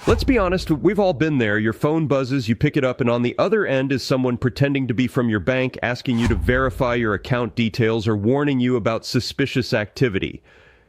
Let's be honest, we've all been there. Your phone buzzes, you pick it up, and on the other end is someone pretending to be from your bank, asking you to verify your account details or warning you about suspicious activity.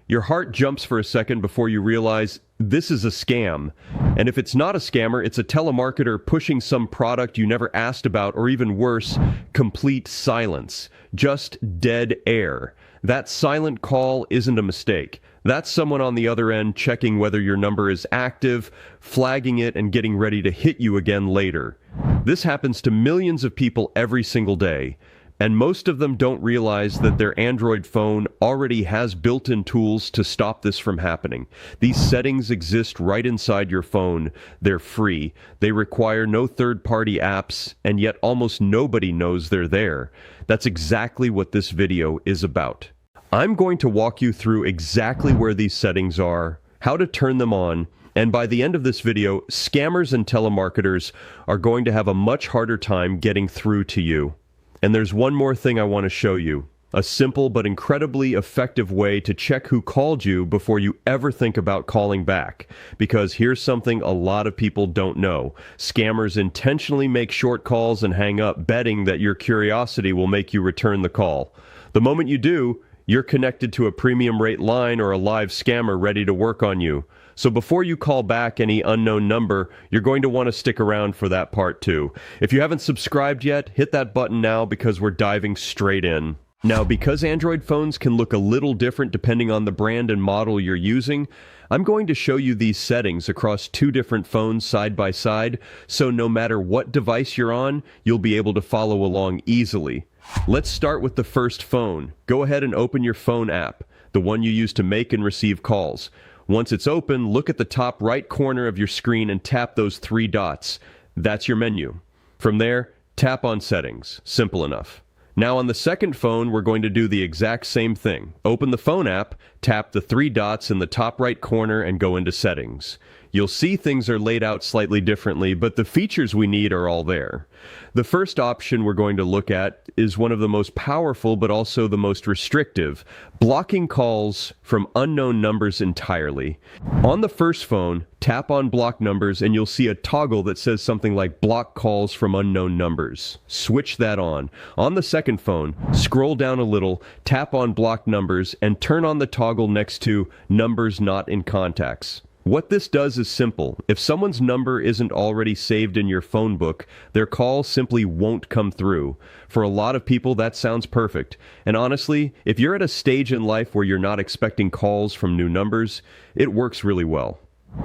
Your heart jumps for a second before you realize this is a scam. And if it's not a scammer, it's a telemarketer pushing some product you never asked about, or even worse, complete silence. Just dead air. That silent call isn't a mistake. That's someone on the other end checking whether your number is active, flagging it, and getting ready to hit you again later. This happens to millions of people every single day, and most of them don't realize that their Android phone already has built-in tools to stop this from happening. These settings exist right inside your phone. They're free. They require no third-party apps, and yet almost nobody knows they're there. That's exactly what this video is about. I'm going to walk you through exactly where these settings are, how to turn them on, and by the end of this video, scammers and telemarketers are going to have a much harder time getting through to you. And there's one more thing I want to show you. A simple but incredibly effective way to check who called you before you ever think about calling back. Because here's something a lot of people don't know. Scammers intentionally make short calls and hang up, betting that your curiosity will make you return the call. The moment you do, you're connected to a premium rate line or a live scammer ready to work on you. So before you call back any unknown number, you're going to want to stick around for that part too. If you haven't subscribed yet, hit that button now because we're diving straight in. Now, because Android phones can look a little different depending on the brand and model you're using, I'm going to show you these settings across two different phones side by side, so no matter what device you're on, you'll be able to follow along easily. Let's start with the first phone. Go ahead and open your phone app, the one you use to make and receive calls. Once it's open, look at the top right corner of your screen and tap those three dots. That's your menu. From there, tap on Settings. Simple enough. Now on the second phone, we're going to do the exact same thing. Open the phone app, tap the three dots in the top right corner and go into Settings. You'll see things are laid out slightly differently, but the features we need are all there. The first option we're going to look at is one of the most powerful but also the most restrictive, blocking calls from unknown numbers entirely. On the first phone, tap on block numbers and you'll see a toggle that says something like block calls from unknown numbers. Switch that on. On the second phone, scroll down a little, tap on block numbers and turn on the toggle next to numbers not in contacts. What this does is simple. If someone's number isn't already saved in your phone book, their call simply won't come through. For a lot of people, that sounds perfect. And honestly, if you're at a stage in life where you're not expecting calls from new numbers, it works really well.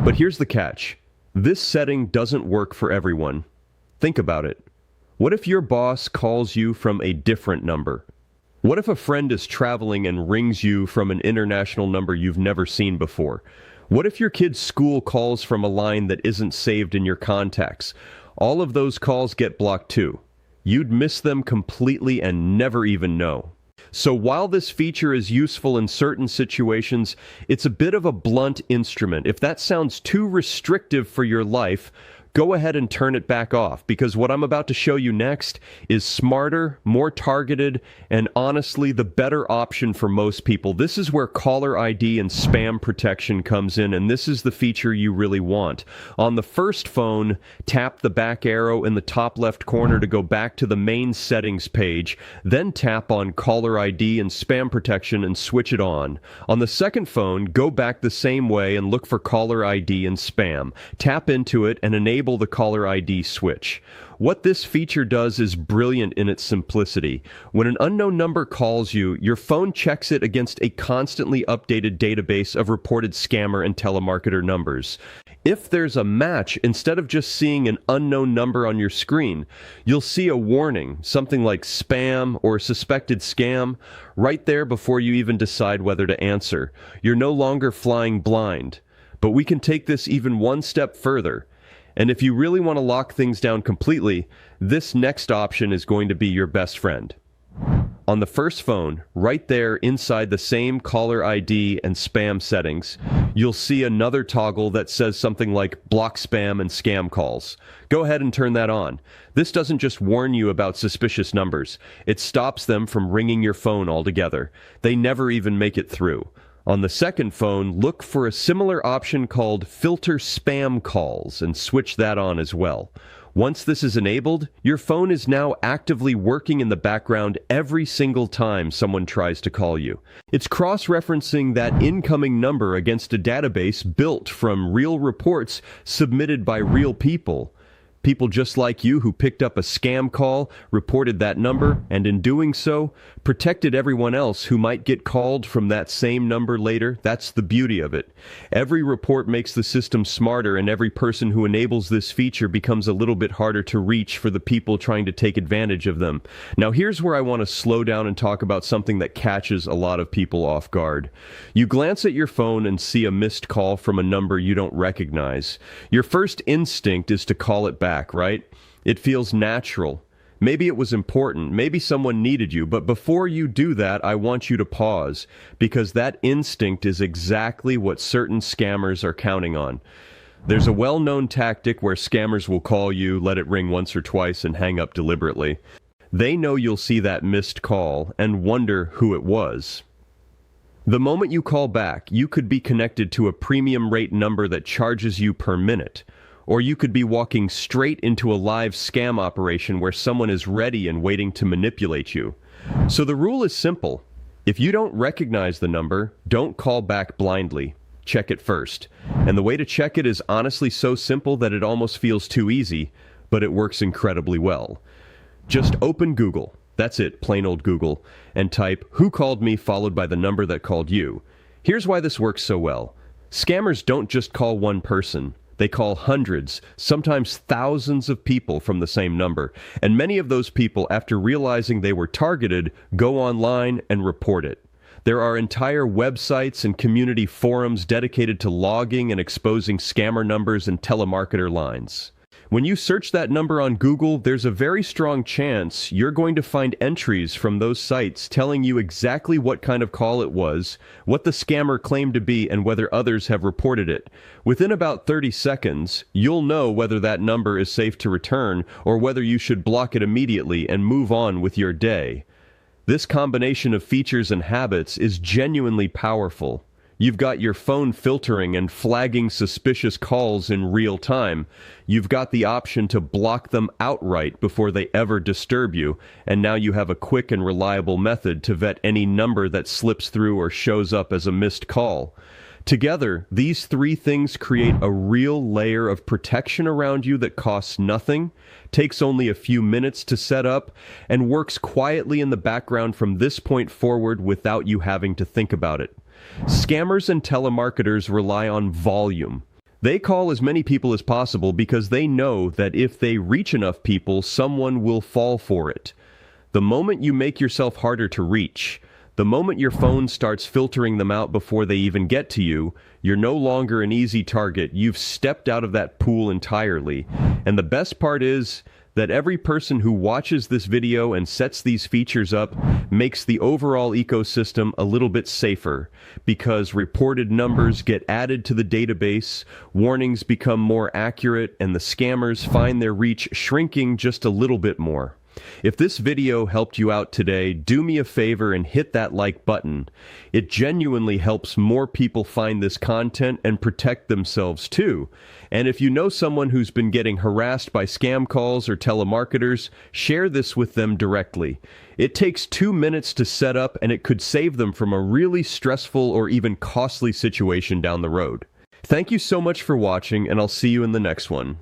But here's the catch. This setting doesn't work for everyone. Think about it. What if your boss calls you from a different number? What if a friend is traveling and rings you from an international number you've never seen before? What if your kid's school calls from a line that isn't saved in your contacts? All of those calls get blocked too. You'd miss them completely and never even know. So while this feature is useful in certain situations, it's a bit of a blunt instrument. If that sounds too restrictive for your life, go ahead and turn it back off, because what I'm about to show you next is smarter, more targeted, and honestly the better option for most people. This is where caller ID and spam protection comes in, and this is the feature you really want. On the first phone, tap the back arrow in the top left corner to go back to the main settings page, then tap on caller ID and spam protection and switch it on. On the second phone, go back the same way and look for caller ID and spam. Tap into it and enable the caller ID switch. What this feature does is brilliant in its simplicity. When an unknown number calls you, your phone checks it against a constantly updated database of reported scammer and telemarketer numbers. If there's a match, instead of just seeing an unknown number on your screen, you'll see a warning, something like spam or suspected scam, right there before you even decide whether to answer. You're no longer flying blind. But we can take this even one step further. And if you really want to lock things down completely, this next option is going to be your best friend. On the first phone, right there inside the same caller ID and spam settings, you'll see another toggle that says something like block spam and scam calls. Go ahead and turn that on. This doesn't just warn you about suspicious numbers. It stops them from ringing your phone altogether. They never even make it through. On the second phone, look for a similar option called Filter Spam Calls and switch that on as well. Once this is enabled, your phone is now actively working in the background every single time someone tries to call you. It's cross-referencing that incoming number against a database built from real reports submitted by real people. People just like you who picked up a scam call, reported that number, and in doing so, protected everyone else who might get called from that same number later. That's the beauty of it. Every report makes the system smarter, and every person who enables this feature becomes a little bit harder to reach for the people trying to take advantage of them. Now here's where I want to slow down and talk about something that catches a lot of people off guard. You glance at your phone and see a missed call from a number you don't recognize. Your first instinct is to call it back. Right? It feels natural. Maybe it was important. Maybe someone needed you. But before you do that, I want you to pause, because that instinct is exactly what certain scammers are counting on. There's a well-known tactic where scammers will call you, let it ring once or twice, and hang up deliberately. They know you'll see that missed call and wonder who it was. The moment you call back, you could be connected to a premium rate number that charges you per minute. Or you could be walking straight into a live scam operation where someone is ready and waiting to manipulate you. So the rule is simple. If you don't recognize the number, don't call back blindly. Check it first. And the way to check it is honestly so simple that it almost feels too easy, but it works incredibly well. Just open Google. That's it, plain old Google, and type "who called me" followed by the number that called you. Here's why this works so well. Scammers don't just call one person. They call hundreds, sometimes thousands of people from the same number. And many of those people, after realizing they were targeted, go online and report it. There are entire websites and community forums dedicated to logging and exposing scammer numbers and telemarketer lines. When you search that number on Google, there's a very strong chance you're going to find entries from those sites telling you exactly what kind of call it was, what the scammer claimed to be, and whether others have reported it. Within about 30 seconds, you'll know whether that number is safe to return or whether you should block it immediately and move on with your day. This combination of features and habits is genuinely powerful. You've got your phone filtering and flagging suspicious calls in real time. You've got the option to block them outright before they ever disturb you, and now you have a quick and reliable method to vet any number that slips through or shows up as a missed call. Together, these three things create a real layer of protection around you that costs nothing, takes only a few minutes to set up, and works quietly in the background from this point forward without you having to think about it. Scammers and telemarketers rely on volume. They call as many people as possible because they know that if they reach enough people, someone will fall for it. The moment you make yourself harder to reach, the moment your phone starts filtering them out before they even get to you, you're no longer an easy target. You've stepped out of that pool entirely. And the best part is that every person who watches this video and sets these features up makes the overall ecosystem a little bit safer, because reported numbers get added to the database, warnings become more accurate, and the scammers find their reach shrinking just a little bit more. If this video helped you out today, do me a favor and hit that like button. It genuinely helps more people find this content and protect themselves too. And if you know someone who's been getting harassed by scam calls or telemarketers, share this with them directly. It takes 2 minutes to set up, and it could save them from a really stressful or even costly situation down the road. Thank you so much for watching, and I'll see you in the next one.